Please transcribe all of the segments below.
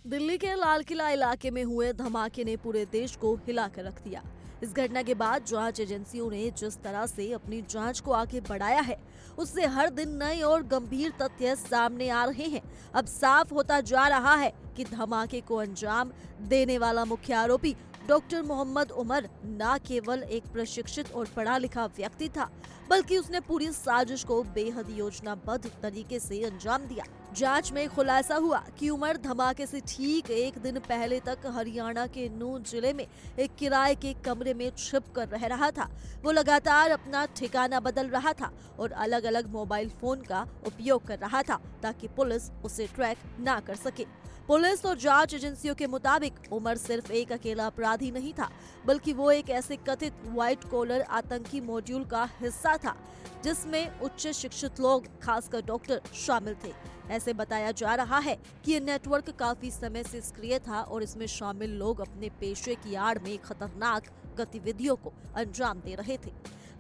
दिल्ली के लाल किला इलाके में हुए धमाके ने पूरे देश को हिला कर रख दिया। इस घटना के बाद जांच एजेंसियों ने जिस तरह से अपनी जांच को आगे बढ़ाया है, उससे हर दिन नए और गंभीर तथ्य सामने आ रहे हैं। अब साफ होता जा रहा है कि धमाके को अंजाम देने वाला मुख्य आरोपी डॉक्टर मोहम्मद उमर न केवल एक प्रशिक्षित और पढ़ा लिखा व्यक्ति था, बल्कि उसने पूरी साजिश को बेहद योजनाबद्ध तरीके से अंजाम दिया। जांच में खुलासा हुआ कि उमर धमाके से ठीक एक दिन पहले तक हरियाणा के नूंह जिले में एक किराए के कमरे में छिप कर रह रहा था। वो लगातार अपना ठिकाना बदल रहा था और अलग अलग मोबाइल फोन का उपयोग कर रहा था ताकि पुलिस उसे ट्रैक ना कर सके। पुलिस और जांच एजेंसियों के मुताबिक उमर सिर्फ एक अकेला अपराधी नहीं था, बल्कि वो एक ऐसे कथित व्हाइट कॉलर आतंकी मॉड्यूल का हिस्सा था जिसमें उच्च शिक्षित लोग, खासकर डॉक्टर, शामिल थे। ऐसे बताया जा रहा है कि ये नेटवर्क काफी समय से सक्रिय था और इसमें शामिल लोग अपने पेशे की आड़ में खतरनाक गतिविधियों को अंजाम दे रहे थे।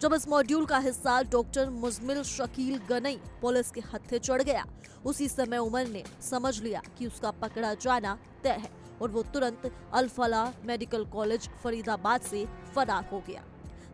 जब इस मॉड्यूल का हिस्सा डॉक्टर मुजमिल शकील गनई पुलिस के हत्थे चढ़ गया, उसी समय उमर ने समझ लिया कि उसका पकड़ा जाना तय है और वो तुरंत अल-फलाह मेडिकल कॉलेज फरीदाबाद से फरार हो गया।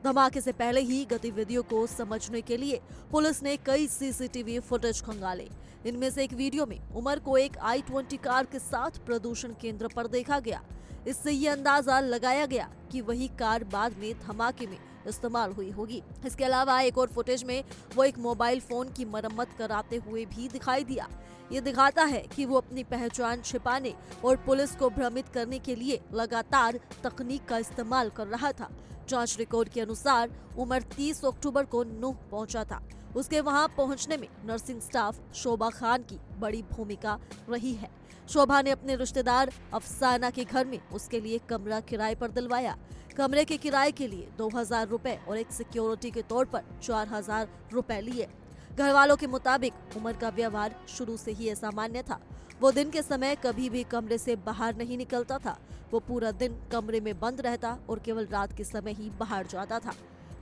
धमाके से पहले ही गतिविधियों को समझने के लिए पुलिस ने कई सीसीटीवी फुटेज खंगाले। इनमें से एक वीडियो में उमर को एक i20 कार के साथ प्रदूषण केंद्र पर देखा गया। इससे ये अंदाजा लगाया गया कि वही कार बाद में धमाके में इस्तेमाल हुई होगी। इसके अलावा एक और फुटेज में वो एक मोबाइल फोन की मरम्मत कराते हुए भी दिखाई दिया। ये दिखाता है कि वो अपनी पहचान छिपाने और पुलिस को भ्रमित करने के लिए लगातार तकनीक का इस्तेमाल कर रहा था। जांच रिकॉर्ड के अनुसार उमर 30 अक्टूबर को नूंह पहुंचा था। उसके वहां पहुंचने में नर्सिंग स्टाफ शोभा खान की बड़ी भूमिका रही है। शोभा ने अपने रिश्तेदार अफसाना के घर में उसके लिए कमरा किराए पर दिलवाया। कमरे के किराए के लिए 2000 रुपए और एक सिक्योरिटी के तौर पर 4000 रुपए लिए। घर वालों के मुताबिक उमर का व्यवहार शुरू से ही असामान्य था। वो दिन के समय कभी भी कमरे से बाहर नहीं निकलता था। वो पूरा दिन कमरे में बंद रहता और केवल रात के समय ही बाहर जाता था।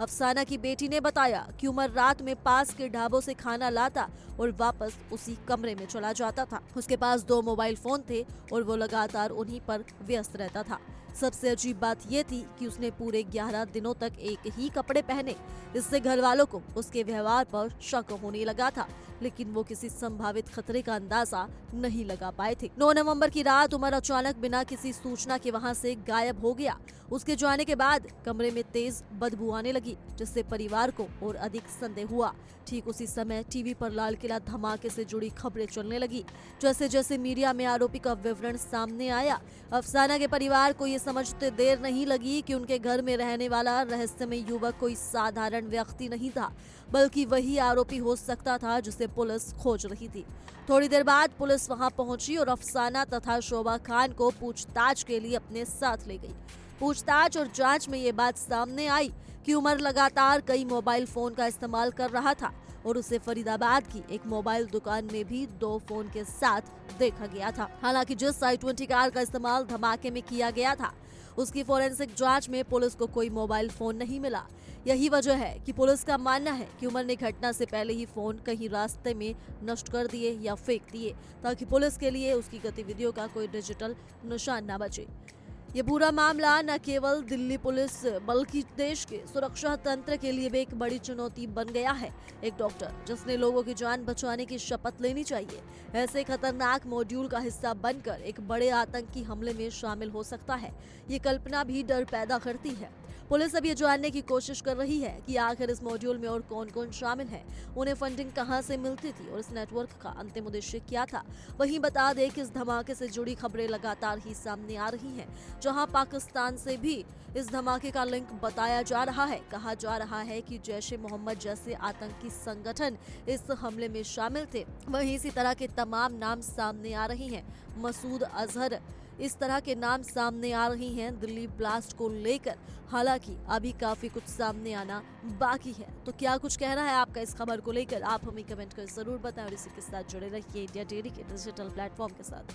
अफसाना की बेटी ने बताया कि उमर रात में पास के ढाबों से खाना लाता और वापस उसी कमरे में चला जाता था। उसके पास 2 मोबाइल फोन थे और वो लगातार उन्हीं पर व्यस्त रहता था। सबसे अजीब बात ये थी कि उसने पूरे 11 दिनों तक एक ही कपड़े पहने। इससे घर वालों को उसके व्यवहार पर शक होने लगा था, लेकिन वो किसी संभावित खतरे का अंदाजा नहीं लगा पाए थे। 9 नवंबर की रात उमर अचानक बिना किसी सूचना के वहां से गायब हो गया। उसके जाने के बाद कमरे में तेज बदबू आने लगी, जिससे परिवार को और अधिक संदेह हुआ। ठीक उसी समय टीवी पर लाल किला धमाके से जुड़ी खबरें चलने लगी। जैसे जैसे मीडिया में आरोपी का विवरण सामने आया, अफसाना के परिवार को ये समझते देर नहीं लगी कि उनके घर में रहने वाला रहस्यमय युवक कोई साधारण व्यक्ति नहीं था, बल्कि वही आरोपी हो सकता था जिसे पुलिस खोज रही थी। थोड़ी देर बाद पुलिस वहां पहुंची और अफसाना तथा शोभा खान को पूछताछ के लिए अपने साथ ले गई। पूछताछ और जांच में ये बात सामने आई कि उमर लगातार कई मोबाइल फोन का इस्तेमाल कर रहा था और उसे फरीदाबाद की एक मोबाइल दुकान में भी 2 फोन के साथ देखा गया था। हालांकि जिस i20 कार का इस्तेमाल धमाके में किया गया था, उसकी फोरेंसिक जांच में पुलिस को कोई मोबाइल फोन नहीं मिला। यही वजह है कि पुलिस का मानना है कि उमर ने घटना से पहले ही फोन कहीं रास्ते में नष्ट कर दिए या फेंक दिए, ताकि पुलिस के लिए उसकी गतिविधियों का कोई डिजिटल निशान न बचे। ये पूरा मामला न केवल दिल्ली पुलिस बल्कि देश के सुरक्षा तंत्र के लिए भी एक बड़ी चुनौती बन गया है। एक डॉक्टर जिसने लोगों की जान बचाने की शपथ लेनी चाहिए, ऐसे खतरनाक मॉड्यूल का हिस्सा बनकर एक बड़े आतंकी हमले में शामिल हो सकता है। ये कल्पना भी डर पैदा करती है। पुलिस अब ये जानने की कोशिश कर रही है कि आखिर इस मॉड्यूल में और कौन कौन शामिल है, उन्हें फंडिंग कहां से मिलती थी और इस नेटवर्क का अंतिम उद्देश्य क्या था। वहीं बता दें कि इस धमाके से जुड़ी खबरें लगातार ही सामने आ रही हैं, जहां पाकिस्तान से भी इस धमाके का लिंक बताया जा रहा है। कहा जा रहा है कि जैश-ए-मोहम्मद जैसे आतंकी संगठन इस हमले में शामिल थे। वहीं इसी तरह के तमाम नाम सामने आ रही हैं। मसूद अजहर, इस तरह के नाम सामने आ रही हैं दिल्ली ब्लास्ट को लेकर। हालांकि अभी काफी कुछ सामने आना बाकी है। तो क्या कुछ कहना है आपका इस खबर को लेकर, आप हमें कमेंट कर जरूर बताएं और इसी के साथ जुड़े रहिए इंडिया डेली के डिजिटल प्लेटफॉर्म के साथ।